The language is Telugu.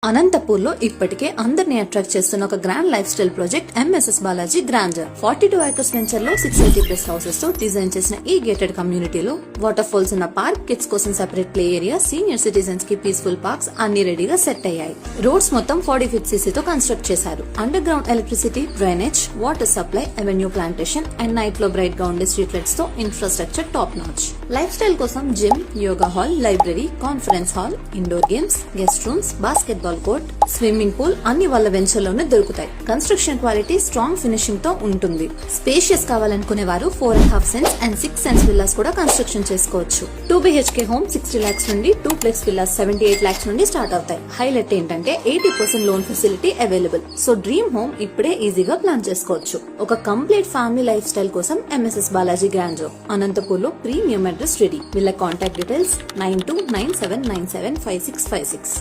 అనంతపూర్ లో ఇప్పటికే అందరినీ అట్రాక్ట్ చేస్తున్న ఒక grand life style project MSS Balaji grander 42 acres venture లో 680+ హౌసెస్ తో డిజైన్ చేసిన ఈ గేటెడ్ కమ్యూనిటీలో వాటర్ ఫాల్స్ ఉన్న పార్క్, కిడ్స్ కోసం separate play area, senior citizens కి పీస్ఫుల్ పార్క్స్ అన్ని రెడీగా సెట్ అయ్యాయి. రోడ్స్ మొత్తం 40 feet CC తో కన్స్ట్రక్ట్ చేశారు. Underground electricity, drainage, water supply, avenue plantation and night లో బ్రైట్ గా ఉండే స్ట్రీట్ లైట్స్ తో infrastructure top notch. Lifestyle కోసం gym, yoga hall, library, conference hall, indoor games, guest rooms, basketball court, swimming pool అన్ని వాళ్ళ వెంచర్ లోనే దొరుకుతాయి. కన్స్ట్రక్షన్ క్వాలిటీ స్ట్రాంగ్ ఫినిషింగ్ తో ఉంటుంది. స్పేషియస్ కావాలనుకునే వారు 4.5 cents అండ్ 6 cents విల్లాస్ కూడా కన్స్ట్రక్షన్ చేసుకోవచ్చు. 2 BHK హోమ్ 60 lakhs నుండి, 2plex విల్లాస్ 78 lakhs నుండి స్టార్ట్ అవుతాయి. హైలైట్ ఏంటంటే 80% loan facility available. So dream home ఇప్పుడే ఈజీగా ప్లాన్ చేసుకోవచ్చు. ఒక కంప్లీట్ ఫ్యామిలీ లైఫ్ స్టైల్ కోసం ఎంఎస్ఎస్ బాలాజీ గ్రాండర్ అనంతపూర్ లో ప్రీమియం అడ్రస్ రెడీ. వీళ్ళ కాంటాక్ట్ డీటెయిల్స్ 9297975656.